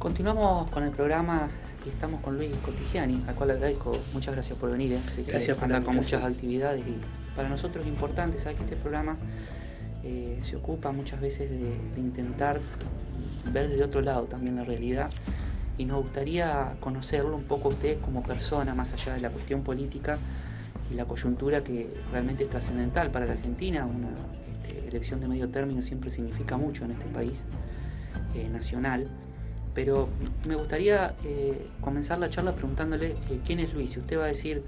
Continuamos con el programa y estamos con Luis Cotigiani, al cual agradezco. Muchas gracias por venir. Sé que Gracias por la anda con invitación. muchas actividades y para nosotros es importante. Sabes que este programa se ocupa muchas veces de intentar ver desde otro lado también la realidad, y nos gustaría conocerlo un poco a usted como persona, más allá de la cuestión política y la coyuntura que realmente es trascendental para la Argentina. Una elección de medio término siempre significa mucho en este país nacional. Pero me gustaría comenzar la charla preguntándole quién es Luis. Si usted va a decir,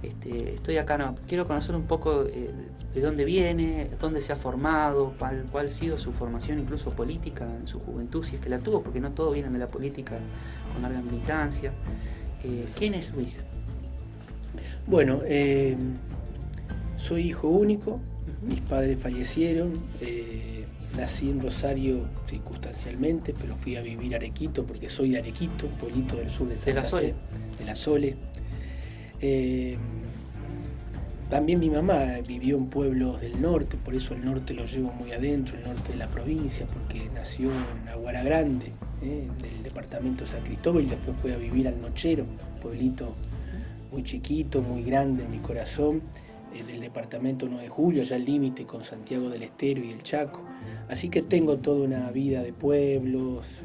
estoy acá, no, quiero conocer un poco de dónde viene, dónde se ha formado, cuál ha sido su formación incluso política en su juventud, si es que la tuvo, porque no todos vienen de la política con larga militancia. ¿Quién es Luis? Bueno, soy hijo único, mis padres fallecieron, nací en Rosario circunstancialmente, pero fui a vivir a Arequito porque soy de Arequito, un pueblito del sur de Santa De la Sole. Fe, de la Sole. También mi mamá vivió en pueblos del norte, por eso el norte lo llevo muy adentro, el norte de la provincia, porque nació en Aguara Grande, del departamento de San Cristóbal, y después fue a vivir al Nochero, un pueblito muy chiquito, muy grande en mi corazón, del departamento 9 de Julio, ya al límite con Santiago del Estero y el Chaco. Así que tengo toda una vida de pueblos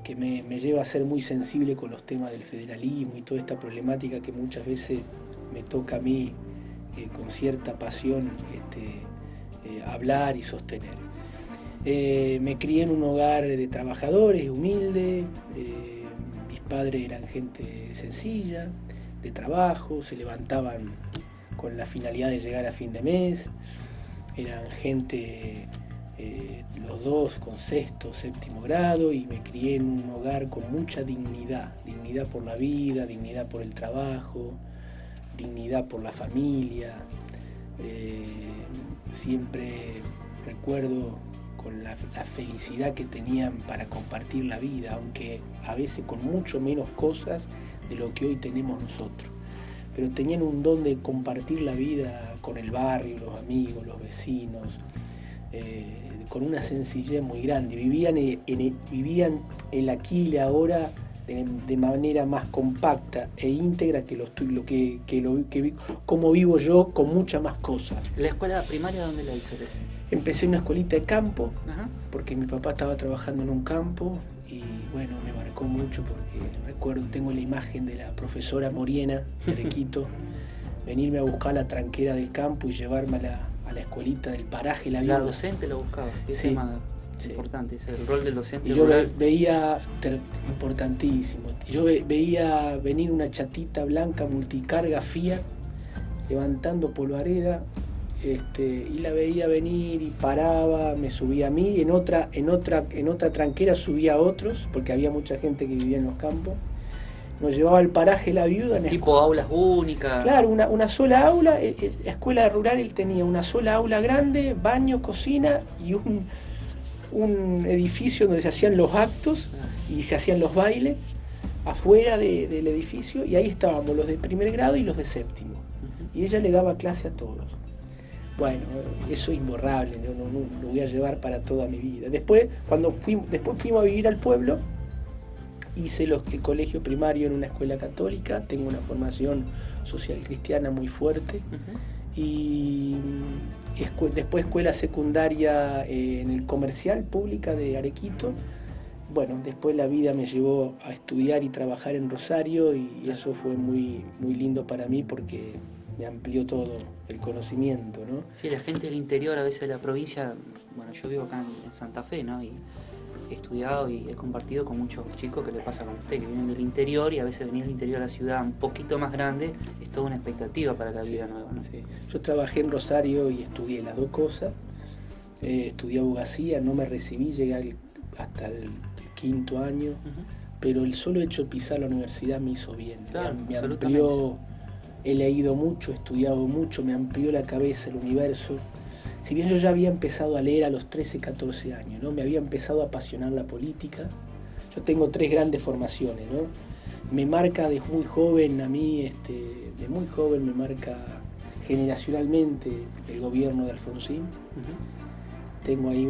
que me lleva a ser muy sensible con los temas del federalismo y toda esta problemática que muchas veces me toca a mí con cierta pasión hablar y sostener. Me crié en un hogar de trabajadores, humilde, mis padres eran gente sencilla, de trabajo, se levantaban con la finalidad de llegar a fin de mes, eran gente, los dos con sexto, séptimo grado, y me crié en un hogar con mucha dignidad, dignidad por la vida, dignidad por el trabajo, dignidad por la familia. Siempre recuerdo con la felicidad que tenían para compartir la vida, aunque a veces con mucho menos cosas de lo que hoy tenemos nosotros. Pero tenían un don de compartir la vida con el barrio, los amigos, los vecinos, con una sencillez muy grande. Vivían el aquí y el ahora de manera más compacta e íntegra como vivo yo, con muchas más cosas. ¿La escuela primaria dónde la hizo? Empecé en una escuelita de campo, Ajá. porque mi papá estaba trabajando en un campo y bueno, me marcó mucho porque recuerdo, tengo la imagen de la profesora Moriena de Arequito, venirme a buscar la tranquera del campo y llevarme a la escuelita del paraje La Viuda. La docente lo buscaba, ese Sí, tema sí. importante, es el rol del docente Y yo rural. veía, importantísimo, yo veía venir una chatita blanca multicarga Fiat levantando polvareda, y la veía venir y paraba, me subía a mí, en otra tranquera subía a otros, porque había mucha gente que vivía en los campos, nos llevaba al paraje La Viuda. Tipo aulas únicas. Claro, una sola aula, la escuela rural él tenía una sola aula grande, baño, cocina y un edificio donde se hacían los actos y se hacían los bailes afuera del edificio, y ahí estábamos los de primer grado y los de séptimo, y ella le daba clase a todos. Bueno, eso es imborrable, no, lo voy a llevar para toda mi vida. Después fuimos a vivir al pueblo, hice el colegio primario en una escuela católica, tengo una formación social cristiana muy fuerte, y después escuela secundaria en el comercial pública de Arequito. Bueno, después la vida me llevó a estudiar y trabajar en Rosario, y eso fue muy, muy lindo para mí porque me amplió todo el conocimiento, ¿no? Sí, la gente del interior, a veces de la provincia, bueno, yo vivo acá en Santa Fe, ¿no? Y he estudiado y he compartido con muchos chicos que le pasa con usted, que vienen del interior, y a veces venir del interior a la ciudad un poquito más grande, es toda una expectativa para la vida nueva, ¿no? Sí. Yo trabajé en Rosario y estudié las dos cosas. Estudié abogacía, no me recibí, llegué hasta el quinto año, pero el solo hecho de pisar la universidad me hizo bien. Claro, me amplió, he leído mucho, he estudiado mucho, me amplió la cabeza, el universo. Si bien yo ya había empezado a leer a los 13, 14 años, ¿no? Me había empezado a apasionar la política. Yo tengo 3 grandes formaciones, ¿no? Me marca de muy joven, a mí, de muy joven me marca generacionalmente el gobierno de Alfonsín. Tengo ahí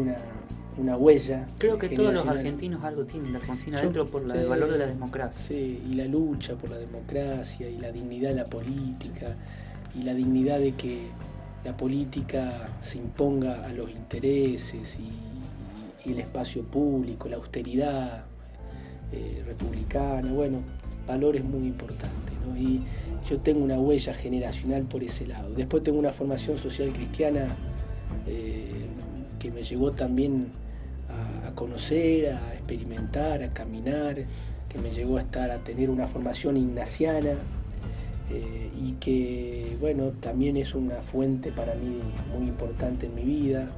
una huella. Creo que todos los argentinos algo tienen la Alfonsina adentro por el valor de la democracia. Sí, y la lucha por la democracia, y la dignidad de la política, y la dignidad de que la política se imponga a los intereses y el espacio público, la austeridad republicana, bueno, valores muy importantes, ¿no? Y yo tengo una huella generacional por ese lado. Después tengo una formación social cristiana que me llevó también a conocer, a experimentar, a caminar, que me llegó a tener una formación ignaciana y que, bueno, también es una fuente para mí muy importante en mi vida,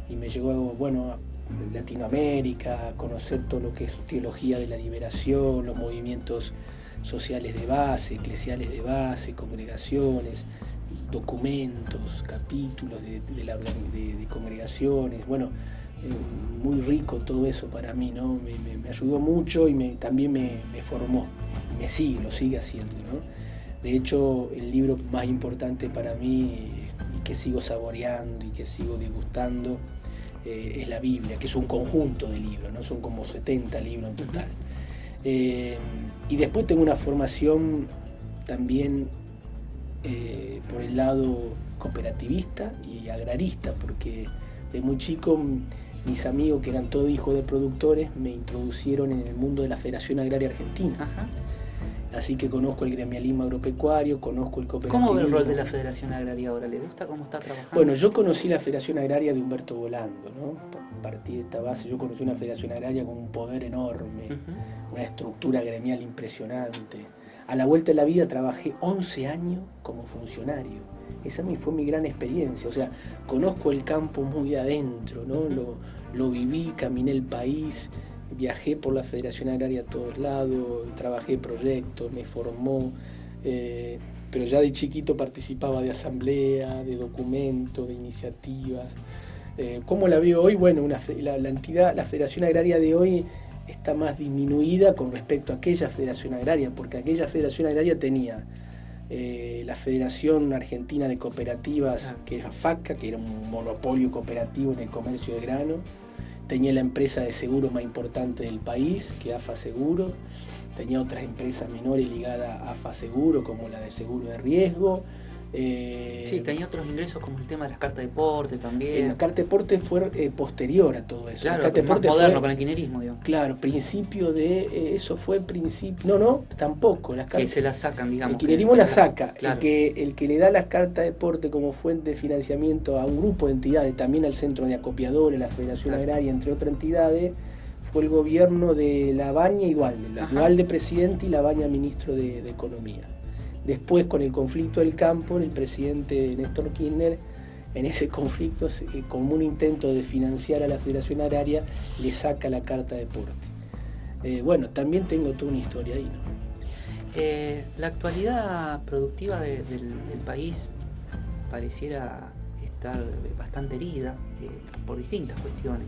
y me llegó, bueno, a Latinoamérica, a conocer todo lo que es teología de la liberación, los movimientos sociales de base, eclesiales de base, congregaciones, documentos, capítulos de congregaciones, bueno, muy rico todo eso para mí, ¿no? Me ayudó mucho y también me formó, y lo sigue haciendo, ¿no? De hecho, el libro más importante para mí, y que sigo saboreando y que sigo degustando, es la Biblia, que es un conjunto de libros, ¿no? Son como 70 libros en total. Y después tengo una formación también por el lado cooperativista y agrarista, porque de muy chico mis amigos, que eran todos hijos de productores, me introducieron en el mundo de la Federación Agraria Argentina. Ajá. Así que conozco el gremialismo agropecuario, conozco el cooperativismo. ¿Cómo ve el rol de la Federación Agraria ahora? ¿Le gusta cómo está trabajando? Bueno, yo conocí la Federación Agraria de Humberto Volando, ¿no? Partí de esta base, yo conocí una Federación Agraria con un poder enorme, una estructura gremial impresionante. A la vuelta de la vida trabajé 11 años como funcionario. Esa fue mi gran experiencia, o sea, conozco el campo muy adentro, ¿no? Lo viví, caminé el país, viajé por la Federación Agraria a todos lados, trabajé proyectos, me formó, pero ya de chiquito participaba de asamblea, de documentos, de iniciativas. ¿Cómo la veo hoy? Bueno, la Federación Agraria de hoy está más disminuida con respecto a aquella Federación Agraria, porque aquella Federación Agraria tenía la Federación Argentina de Cooperativas, que era FACA, que era un monopolio cooperativo en el comercio de grano. Tenía la empresa de seguros más importante del país, que AFA Seguro. Tenía otras empresas menores ligadas a AFA Seguro, como la de seguro de riesgo. Sí, tenía otros ingresos como el tema de las cartas de porte también. La carta de porte fue posterior a todo eso. Claro, la carta de más porte moderno fue, con el kirchnerismo, digamos. Claro, principio de eso fue principio. No, tampoco. Las cartas, que se las sacan, digamos. El kirchnerismo las saca. Claro. El que le da las cartas de porte como fuente de financiamiento a un grupo de entidades, también al Centro de Acopiadores, la Federación Agraria, entre otras entidades, fue el gobierno de Labaña y Duhalde. Duhalde presidente y Labaña ministro de Economía. Después, con el conflicto del campo, el presidente Néstor Kirchner, en ese conflicto, como un intento de financiar a la Federación Agraria, le saca la carta de porte. Bueno, también tengo toda una historia ahí, ¿no? La actualidad productiva del país pareciera estar bastante herida por distintas cuestiones.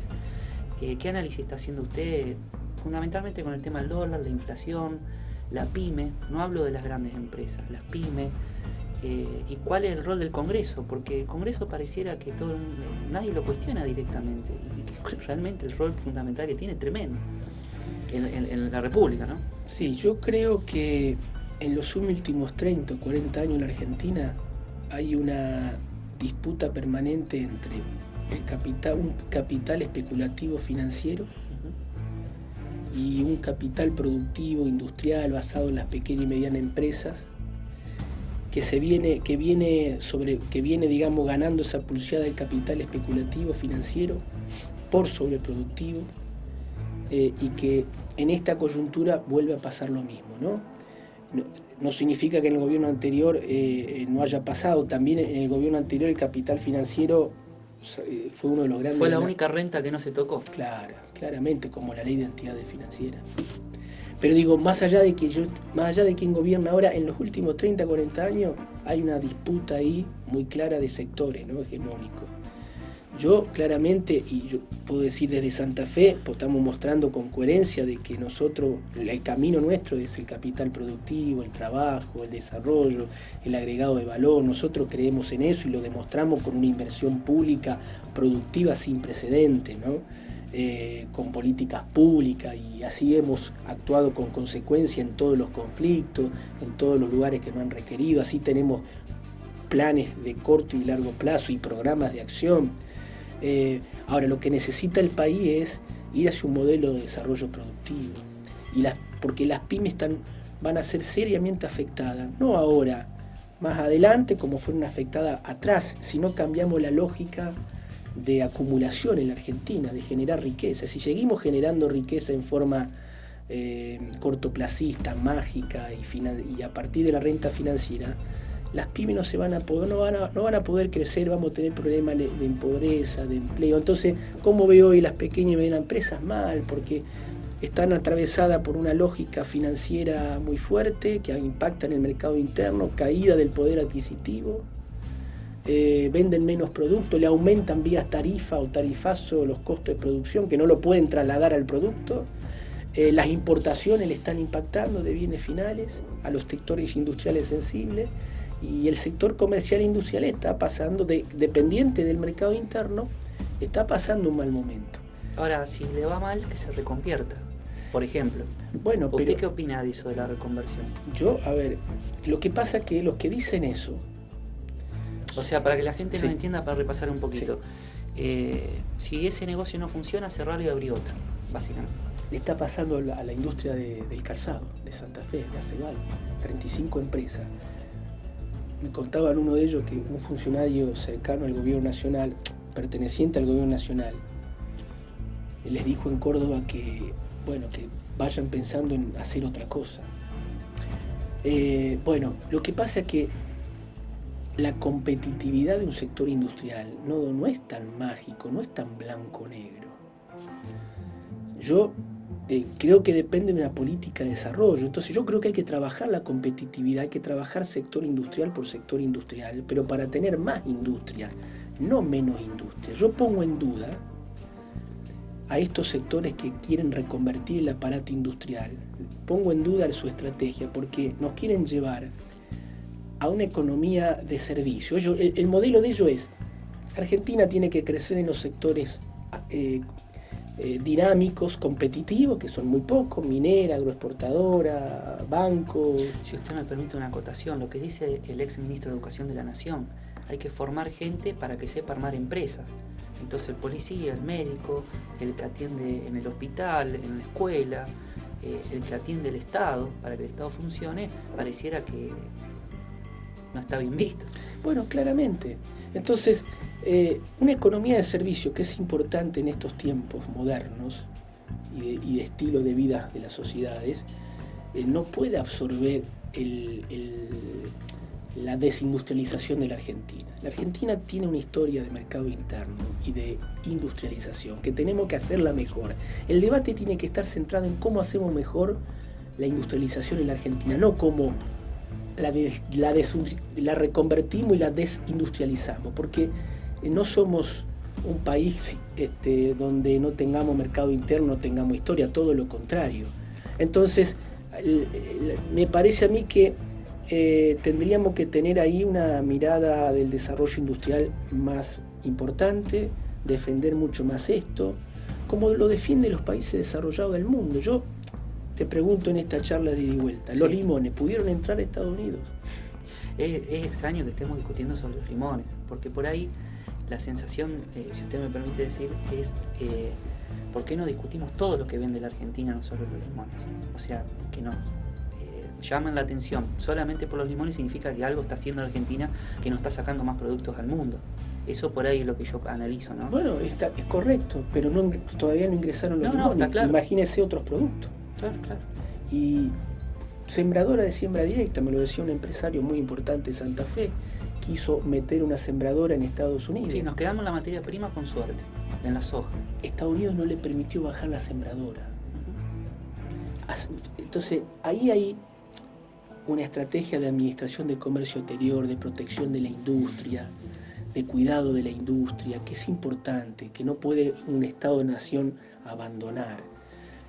¿Qué análisis está haciendo usted, fundamentalmente con el tema del dólar, la inflación, la pyme? No hablo de las grandes empresas, las pymes. ¿Y cuál es el rol del Congreso? Porque el Congreso pareciera que nadie lo cuestiona directamente, y que realmente el rol fundamental que tiene es tremendo en la República, ¿no? Sí, yo creo que en los últimos 30 o 40 años en la Argentina hay una disputa permanente entre un capital especulativo financiero y un capital productivo industrial basado en las pequeñas y medianas empresas que viene, digamos, ganando esa pulseada del capital especulativo financiero por sobreproductivo, y que en esta coyuntura vuelve a pasar lo mismo, ¿no? No significa que en el gobierno anterior no haya pasado. También en el gobierno anterior el capital financiero fue uno de los grandes... Fue la única renta que no se tocó. Claro, claramente, como la ley de entidades financieras. Pero digo, más allá de quién gobierna ahora, en los últimos 30, 40 años hay una disputa ahí muy clara de sectores, ¿no? Hegemónicos. Yo claramente, y yo puedo decir desde Santa Fe, pues estamos mostrando con coherencia de que nosotros, el camino nuestro es el capital productivo, el trabajo, el desarrollo, el agregado de valor. Nosotros creemos en eso y lo demostramos con una inversión pública productiva sin precedentes, ¿no? con políticas públicas, y así hemos actuado con consecuencia en todos los conflictos, en todos los lugares que nos han requerido. Así tenemos planes de corto y largo plazo y programas de acción. Ahora, lo que necesita el país es ir hacia un modelo de desarrollo productivo, porque las pymes van a ser seriamente afectadas, no ahora, más adelante como fueron afectadas atrás, si no cambiamos la lógica de acumulación en la Argentina, de generar riqueza. Si seguimos generando riqueza en forma cortoplacista, mágica y a partir de la renta financiera, las pymes no van a poder crecer, vamos a tener problemas de pobreza, de empleo. Entonces, ¿cómo veo hoy las pequeñas y medianas empresas? Mal, porque están atravesadas por una lógica financiera muy fuerte que impacta en el mercado interno, caída del poder adquisitivo, venden menos productos, le aumentan vía tarifa o tarifazo los costos de producción que no lo pueden trasladar al producto. Las importaciones le están impactando de bienes finales a los sectores industriales sensibles, y el sector comercial e industrial está pasando, dependiente del mercado interno, está pasando un mal momento. Ahora, si le va mal, que se reconvierta, por ejemplo. Bueno, ¿Usted qué opina de eso de la reconversión? Yo, a ver, lo que pasa es que los que dicen eso... O sea, para que la gente sí. nos entienda, para repasar un poquito. Sí. Si ese negocio no funciona, cerrarlo y abrir otro, básicamente. Le está pasando a la industria del calzado, de Santa Fe, de Acegal, 35 empresas. Me contaban uno de ellos que un funcionario cercano al gobierno nacional, perteneciente al gobierno nacional, les dijo en Córdoba que vayan pensando en hacer otra cosa. Lo que pasa es que la competitividad de un sector industrial no es tan mágico, no es tan blanco-negro. Yo creo que depende de una política de desarrollo. Entonces yo creo que hay que trabajar la competitividad, hay que trabajar sector industrial por sector industrial, pero para tener más industria, no menos industria. Yo pongo en duda a estos sectores que quieren reconvertir el aparato industrial, pongo en duda su estrategia, porque nos quieren llevar a una economía de servicio. El modelo de ello es, Argentina tiene que crecer en los sectores dinámicos, competitivos, que son muy pocos, minera, agroexportadora, bancos. Si usted me permite una acotación, lo que dice el ex ministro de Educación de la Nación, hay que formar gente para que sepa armar empresas. Entonces el policía, el médico, el que atiende en el hospital, en la escuela, el que atiende el Estado, para que el Estado funcione, pareciera que no está bien visto. Bueno, claramente. Entonces, una economía de servicio que es importante en estos tiempos modernos y de estilo de vida de las sociedades, no puede absorber la desindustrialización de la Argentina. La Argentina tiene una historia de mercado interno y de industrialización que tenemos que hacerla mejor. El debate tiene que estar centrado en cómo hacemos mejor la industrialización en la Argentina, no cómo la reconvertimos y la desindustrializamos, porque no somos un país donde no tengamos mercado interno, no tengamos historia, todo lo contrario. Entonces, me parece a mí que tendríamos que tener ahí una mirada del desarrollo industrial más importante, defender mucho más esto, como lo defienden los países desarrollados del mundo. Yo te pregunto en esta charla de ida y vuelta, ¿los limones pudieron entrar a Estados Unidos? Es extraño que estemos discutiendo sobre los limones, porque por ahí la sensación, si usted me permite decir, es ¿por qué no discutimos todo lo que vende la Argentina, no solo los limones? O sea, que nos llaman la atención solamente por los limones significa que algo está haciendo la Argentina que nos está sacando más productos al mundo. Eso por ahí es lo que yo analizo, ¿no? Bueno, es correcto, pero todavía no ingresaron los limones. Está claro. Imagínese otros productos. Claro. Y sembradora de siembra directa, me lo decía un empresario muy importante de Santa Fe, quiso meter una sembradora en Estados Unidos. Sí, nos quedamos la materia prima con suerte, en la soja. Estados Unidos no le permitió bajar la sembradora. Entonces, ahí hay una estrategia de administración de comercio exterior, de protección de la industria, de cuidado de la industria, que es importante, que no puede un Estado-nación abandonar.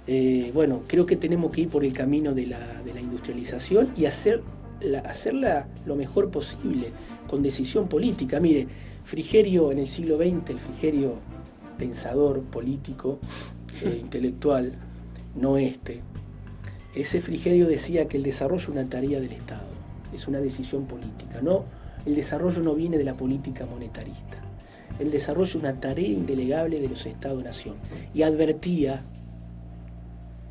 Creo que tenemos que ir por el camino de la industrialización y hacerla lo mejor posible, con decisión política. Mire, Frigerio en el siglo XX, el Frigerio pensador político, intelectual, no este. Ese Frigerio decía que el desarrollo es una tarea del Estado, es una decisión política. No, el desarrollo no viene de la política monetarista. El desarrollo es una tarea indelegable de los Estados-nación. Y advertía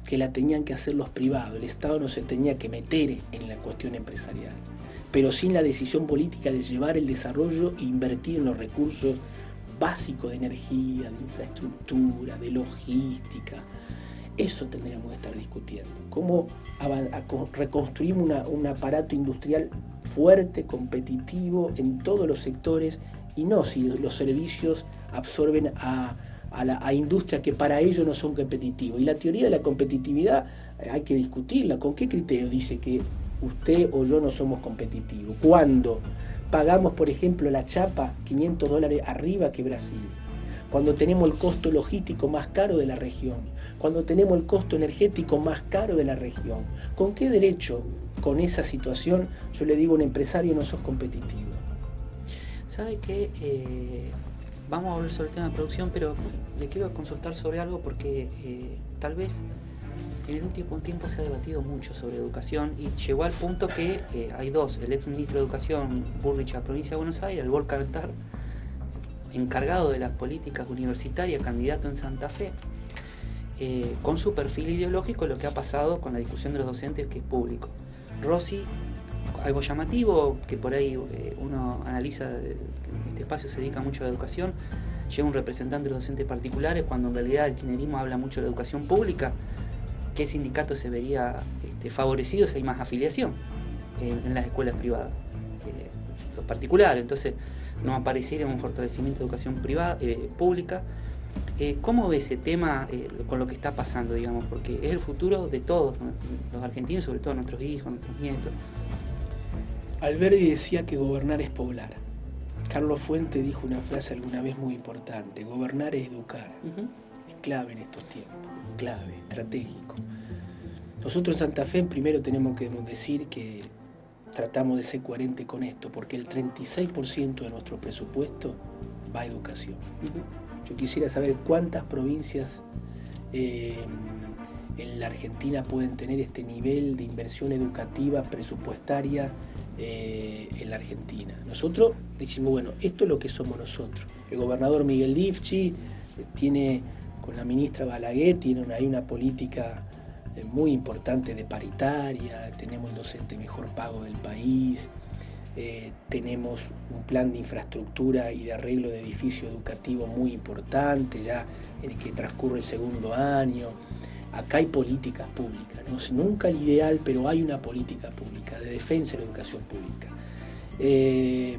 que la tenían que hacer los privados, el Estado no se tenía que meter en la cuestión empresarial, pero sin la decisión política de llevar el desarrollo e invertir en los recursos básicos de energía, de infraestructura, de logística. Eso tendríamos que estar discutiendo. Cómo reconstruimos un aparato industrial fuerte, competitivo en todos los sectores, y no si los servicios absorben a industria que para ellos no son competitivos. Y la teoría de la competitividad hay que discutirla. ¿Con qué criterio dice que usted o yo no somos competitivos? Cuando pagamos, por ejemplo, la chapa $500 arriba que Brasil, cuando tenemos el costo logístico más caro de la región, cuando tenemos el costo energético más caro de la región. ¿Con qué derecho, con esa situación, yo le digo a un empresario no sos competitivo? ¿Sabe qué? Vamos a volver sobre el tema de producción, pero le quiero consultar sobre algo porque tal vez en el último tiempo se ha debatido mucho sobre educación y llegó al punto que hay dos, el ex ministro de Educación Burrich a la provincia de Buenos Aires, el Volker Tarr, encargado de las políticas universitarias, candidato en Santa Fe, con su perfil ideológico, lo que ha pasado con la discusión de los docentes, que es público. Rossi, algo llamativo, que por ahí uno analiza, este espacio se dedica mucho a la educación, lleva un representante de los docentes particulares, cuando en realidad el kirchnerismo habla mucho de la educación pública. ¿Qué sindicato se vería favorecido si hay más afiliación en las escuelas privadas? Los particulares. Entonces no apareciera un fortalecimiento de educación pública. ¿Cómo ve ese tema con lo que está pasando, digamos? Porque es el futuro de todos, ¿no? Los argentinos, sobre todo nuestros hijos, nuestros nietos. Alberdi decía que gobernar es poblar. Carlos Fuente dijo una frase alguna vez muy importante: gobernar es educar. Es clave en estos tiempos, clave, estratégico. Nosotros en Santa Fe primero tenemos que decir que tratamos de ser coherentes con esto, porque el 36% de nuestro presupuesto va a educación. Yo quisiera saber cuántas provincias en la Argentina pueden tener este nivel de inversión educativa presupuestaria en la Argentina. Nosotros decimos, bueno, esto es lo que somos nosotros. El gobernador Miguel Lifchi tiene, con la ministra Balaguer, hay una política muy importante de paritaria, tenemos el docente mejor pago del país, tenemos un plan de infraestructura y de arreglo de edificio educativo muy importante, ya en el que transcurre el segundo año. Acá hay políticas públicas, no es nunca el ideal, pero hay una política pública de defensa de la educación pública.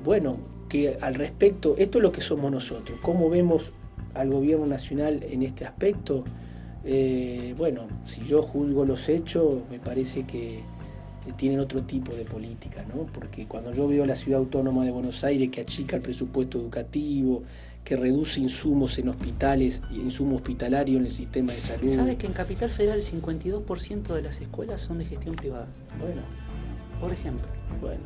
Bueno, que al respecto, esto es lo que somos nosotros. ¿Cómo vemos al gobierno nacional en este aspecto? Bueno, si yo juzgo los hechos, me parece que tienen otro tipo de política, ¿no? Porque cuando yo veo la ciudad autónoma de Buenos Aires que achica el presupuesto educativo, que reduce insumos en hospitales, insumo hospitalario en el sistema de salud. ¿Sabe que en Capital Federal el 52% de las escuelas son de gestión privada? Bueno. Por ejemplo. Bueno.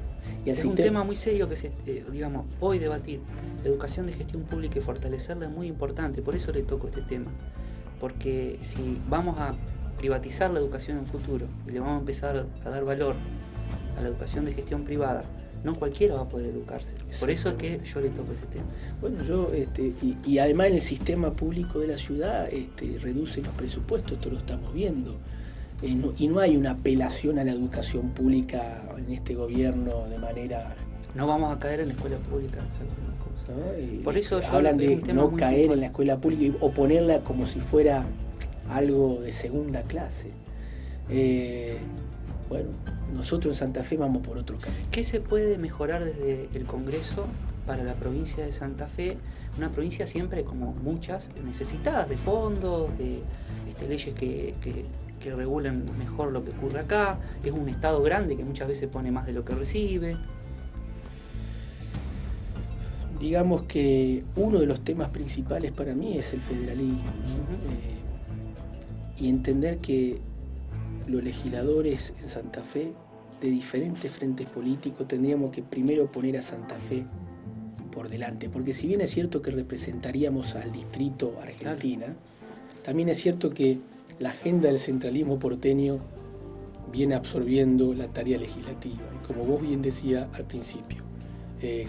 Y es un tema muy serio que digamos, hoy debatir. La educación de gestión pública y fortalecerla es muy importante, por eso le toco este tema. Porque si vamos a privatizar la educación en un futuro y le vamos a empezar a dar valor a la educación de gestión privada, no cualquiera va a poder educarse. Por eso es que yo le toco este tema. Bueno, yo y además en el sistema público de la ciudad reduce los presupuestos, esto lo estamos viendo. Y no hay una apelación a la educación pública en este gobierno de manera... No vamos a caer en la escuela pública, ¿no? Por eso hablan de no caer en la escuela pública o ponerla como si fuera algo de segunda clase. Bueno, nosotros en Santa Fe vamos por otro camino. ¿Qué se puede mejorar desde el Congreso para la provincia de Santa Fe? Una provincia siempre, como muchas, necesitadas de fondos, de leyes que regulen mejor lo que ocurre acá. Es un estado grande que muchas veces pone más de lo que recibe. Digamos que uno de los temas principales para mí es el federalismo, ¿no? Y entender que los legisladores en Santa Fe, de diferentes frentes políticos, tendríamos que primero poner a Santa Fe por delante, porque si bien es cierto que representaríamos al distrito Argentina, también es cierto que la agenda del centralismo porteño viene absorbiendo la tarea legislativa. Y como vos bien decías al principio,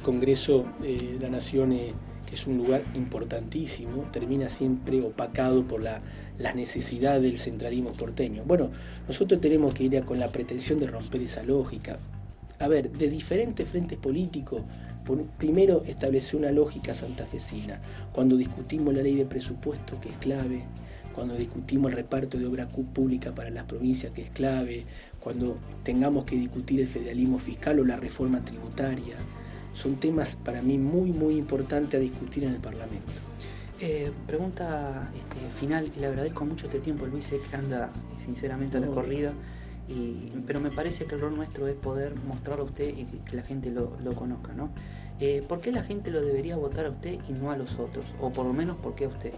Congreso de la Nación, que es un lugar importantísimo, termina siempre opacado por las necesidades del centralismo porteño. Bueno, nosotros tenemos que ir con la pretensión de romper esa lógica. A ver, de diferentes frentes políticos, primero establecer una lógica santafesina. Cuando discutimos la ley de presupuesto, que es clave, cuando discutimos el reparto de obra pública para las provincias, que es clave, cuando tengamos que discutir el federalismo fiscal o la reforma tributaria, son temas para mí muy, muy importantes a discutir en el Parlamento. Pregunta final, y le agradezco mucho este tiempo, Luis, sé que anda sinceramente a la corrida, pero me parece que el rol nuestro es poder mostrarlo a usted y que la gente lo conozca, ¿no? ¿Por qué la gente lo debería votar a usted y no a los otros? O por lo menos, ¿por qué a usted?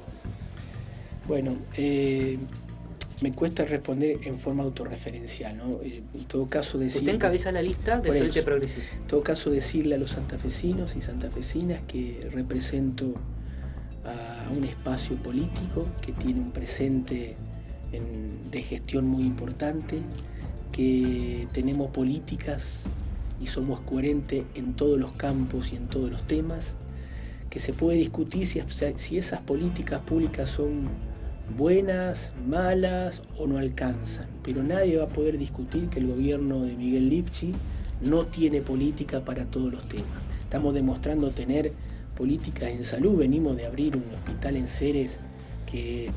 Bueno, me cuesta responder en forma autorreferencial, ¿no? En todo caso decir... Usted encabeza la lista del Frente Progresista. En todo caso decirle a los santafesinos y santafesinas que represento a un espacio político que tiene un presente de gestión muy importante, que tenemos políticas y somos coherentes en todos los campos y en todos los temas, que se puede discutir si esas políticas públicas son buenas, malas o no alcanzan, pero nadie va a poder discutir que el gobierno de Miguel Lipchi no tiene política para todos los temas. Estamos demostrando tener políticas en salud, venimos de abrir un hospital en Ceres que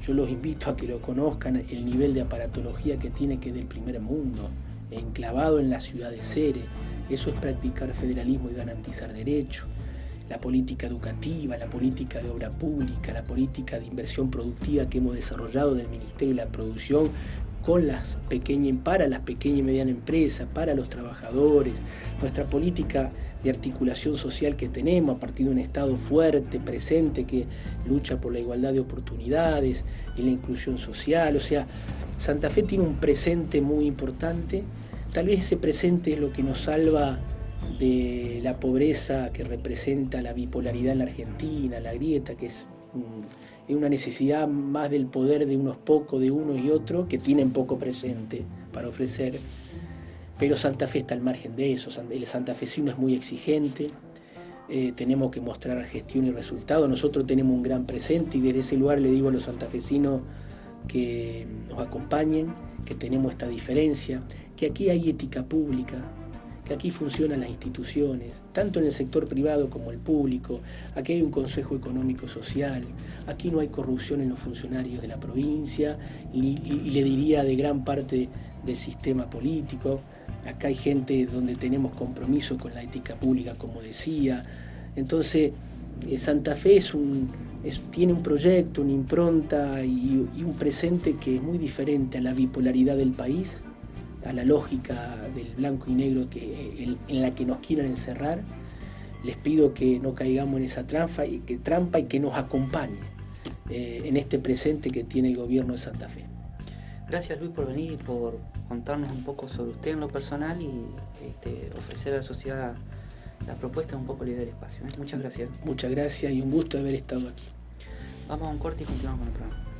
yo los invito a que lo conozcan, el nivel de aparatología que tiene, que es del primer mundo, enclavado en la ciudad de Ceres. Eso es practicar federalismo y garantizar derechos. La política educativa, la política de obra pública, la política de inversión productiva que hemos desarrollado del Ministerio de la Producción con para las pequeñas y medianas empresas, para los trabajadores, nuestra política de articulación social que tenemos a partir de un Estado fuerte, presente, que lucha por la igualdad de oportunidades y la inclusión social. O sea, Santa Fe tiene un presente muy importante. Tal vez ese presente es lo que nos salva de la pobreza que representa la bipolaridad en la Argentina, la grieta, que es una necesidad más del poder de unos pocos, de uno y otro, que tienen poco presente para ofrecer. Pero Santa Fe está al margen de eso. El santafesino es muy exigente, tenemos que mostrar gestión y resultado. Nosotros tenemos un gran presente y desde ese lugar le digo a los santafesinos que nos acompañen, que tenemos esta diferencia, que aquí hay ética pública, que aquí funcionan las instituciones, tanto en el sector privado como el público. Aquí hay un Consejo Económico Social, aquí no hay corrupción en los funcionarios de la provincia y le diría de gran parte del sistema político. Acá hay gente donde tenemos compromiso con la ética pública, como decía. Entonces, Santa Fe tiene un proyecto, una impronta y un presente que es muy diferente a la bipolaridad del país, a la lógica del blanco y negro en la que nos quieran encerrar. Les pido que no caigamos en esa trampa y que nos acompañe en este presente que tiene el gobierno de Santa Fe. Gracias, Luis, por venir y por contarnos un poco sobre usted en lo personal y ofrecer a la sociedad la propuesta, un poco la idea del espacio. Muchas gracias. Muchas gracias y un gusto haber estado aquí. Vamos a un corte y continuamos con el programa.